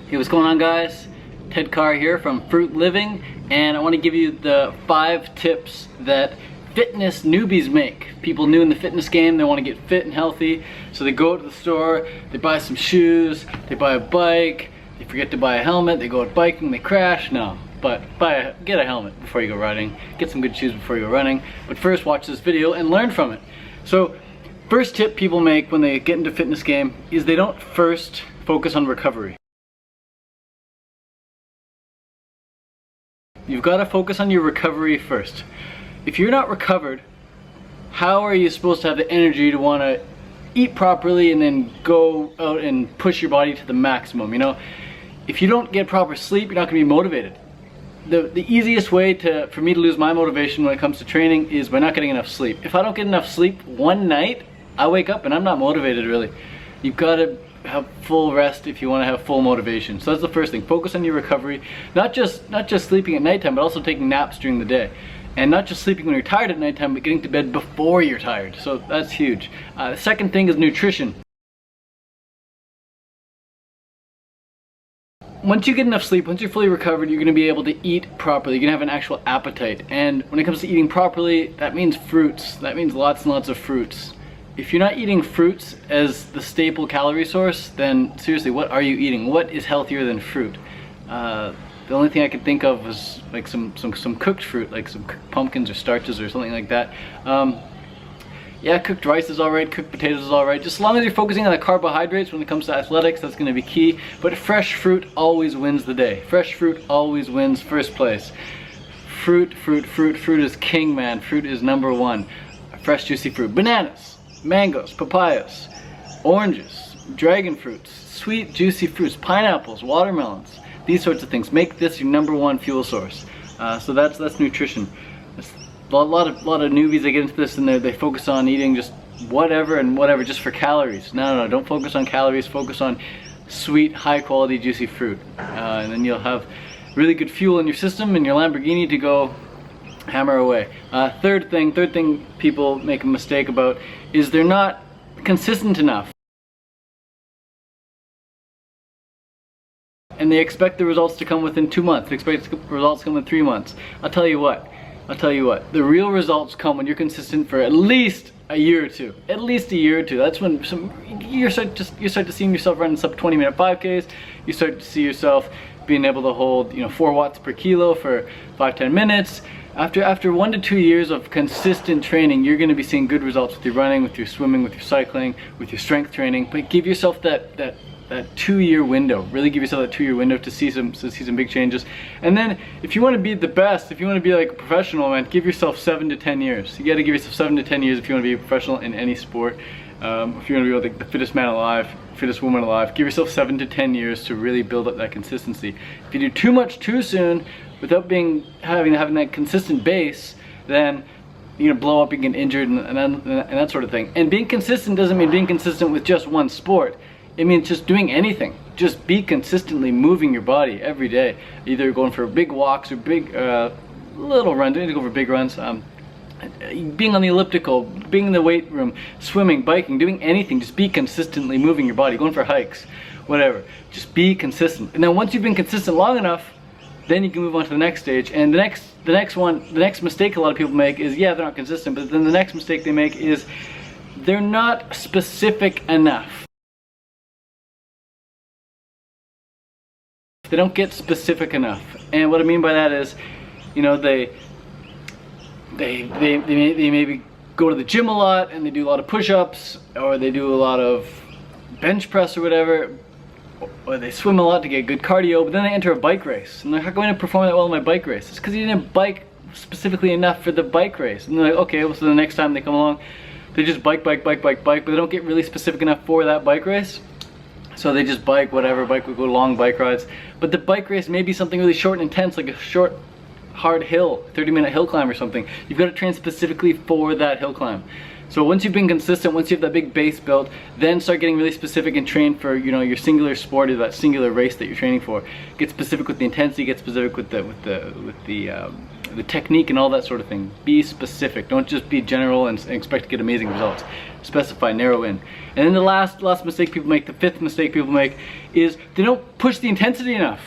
Hey, what's going on, guys? Ted Carr here from Fruit Living, and I want to give you the 5 tips that fitness newbies make. People new in the fitness game, they want to get fit and healthy, so they go to the store, they buy some shoes, they buy a bike, they forget to buy a helmet, they go out biking, they crash. No, but get a helmet before you go riding, get some good shoes before you go running, but first watch this video and learn from it. So, first tip people make when they get into fitness game is they don't first focus on recovery. You've got to focus on your recovery first. If you're not recovered, how are you supposed to have the energy to want to eat properly and then go out and push your body to the maximum? You know, if you don't get proper sleep, you're not going to be motivated. The easiest way for me to lose my motivation when it comes to training is by not getting enough sleep. If I don't get enough sleep one night, I wake up and I'm not motivated really. You've got to have full rest if you want to have full motivation. So that's the first thing. Focus on your recovery. Not just sleeping at nighttime, but also taking naps during the day. And not just sleeping when you're tired at nighttime, but getting to bed before you're tired. So that's huge. The second thing is nutrition. Once you get enough sleep, once you're fully recovered, you're going to be able to eat properly. You're going to have an actual appetite. And when it comes to eating properly, that means fruits. That means lots and lots of fruits. If you're not eating fruits as the staple calorie source, then seriously, what are you eating? What is healthier than fruit? The only thing I could think of was like some cooked fruit, like some cooked pumpkins or starches or something like that. Yeah, cooked rice is alright, cooked potatoes is alright. Just as long as you're focusing on the carbohydrates when it comes to athletics, that's going to be key. But fresh fruit always wins the day. Fresh fruit always wins first place. Fruit is king, man. Fruit is number one. Fresh, juicy fruit. Bananas, mangoes, papayas, oranges, dragon fruits, sweet, juicy fruits, pineapples, watermelons, these sorts of things. Make this your number one fuel source. So that's nutrition. A lot of newbies, they get into this and they focus on eating just whatever just for calories. No, don't focus on calories. Focus on sweet, high quality, juicy fruit, and then you'll have really good fuel in your system and your Lamborghini to go hammer away. Third thing people make a mistake about is they're not consistent enough. And they expect the results to come within 2 months. They expect the results to come in 3 months. I'll tell you what, the real results come when you're consistent for at least a year or two. At least a year or two. That's when you start to see yourself running sub 20-minute 5Ks. You start to see yourself being able to hold 4 watts per kilo for 5-10 minutes. After 1 to 2 years of consistent training, you're going to be seeing good results with your running, with your swimming, with your cycling, with your strength training. But give yourself that 2-year window. Really give yourself that 2-year window to see some big changes. And then if you want to be the best, if you want to be like a professional, man, give yourself 7 to 10 years. You got to give yourself 7 to 10 years if you want to be a professional in any sport. If you want to be like the fittest man alive, fittest woman alive, give yourself 7 to 10 years to really build up that consistency. If you do too much too soon without having that consistent base, then you're gonna blow up, you get injured, and that sort of thing. And being consistent doesn't mean being consistent with just one sport. It means just doing anything. Just be consistently moving your body every day. Either going for big walks or big little runs. Don't need to go for big runs. Being on the elliptical, being in the weight room, swimming, biking, doing anything. Just be consistently moving your body. Going for hikes, whatever. Just be consistent. And then once you've been consistent long enough, then you can move on to the next stage. And the next mistake a lot of people make is, yeah, they're not consistent, but then the next mistake they make is they're not specific enough. They don't get specific enough. And what I mean by that is, they maybe go to the gym a lot and they do a lot of push-ups, or they do a lot of bench press or whatever, or they swim a lot to get good cardio, but then they enter a bike race and they're not going to perform that well in my bike race. It's because you didn't bike specifically enough for the bike race. And they're like, okay, well, so the next time they come along, they just bike, but they don't get really specific enough for that bike race. So they just bike, whatever, we go long bike rides. But the bike race may be something really short and intense, like a short, hard hill, 30-minute hill climb or something. You've got to train specifically for that hill climb. So once you've been consistent, once you have that big base built, then start getting really specific and train for your singular sport or that singular race that you're training for. Get specific with the intensity, get specific with the the technique and all that sort of thing. Be specific. Don't just be general and expect to get amazing results. Specify, narrow in. And then the last mistake people make, the fifth mistake people make, is they don't push the intensity enough.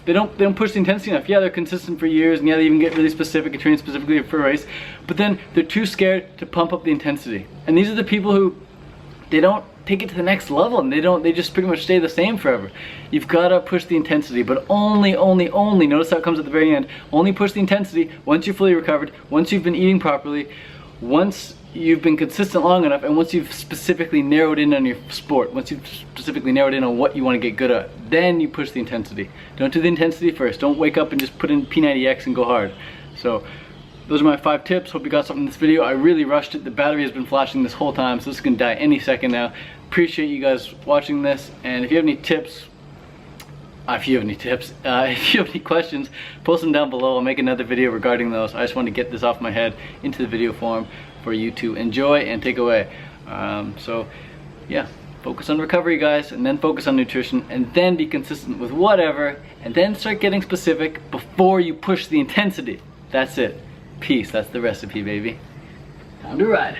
They don't push the intensity enough. Yeah, they're consistent for years, and yeah, they even get really specific and train specifically for a race, but then they're too scared to pump up the intensity. And these are the people who, they don't take it to the next level, and they just pretty much stay the same forever. You've got to push the intensity, but only, notice how it comes at the very end, only push the intensity once you're fully recovered, once you've been eating properly, once you've been consistent long enough, and once you've specifically narrowed in on your sport, once you've specifically narrowed in on what you want to get good at, then you push the intensity. Don't do the intensity first. Don't wake up and just put in P90X and go hard. So those are my 5 tips. Hope you got something in this video. I really rushed it. The battery has been flashing this whole time, so this is gonna die any second now. Appreciate you guys watching this, and if you have any tips, if you have any questions, post them down below. I'll make another video regarding those. I just want to get this off my head into the video form for you to enjoy and take away. So yeah, focus on recovery, guys, and then focus on nutrition, and then be consistent with whatever, and then start getting specific before you push the intensity. That's it. Peace. That's the recipe, baby. Time to ride.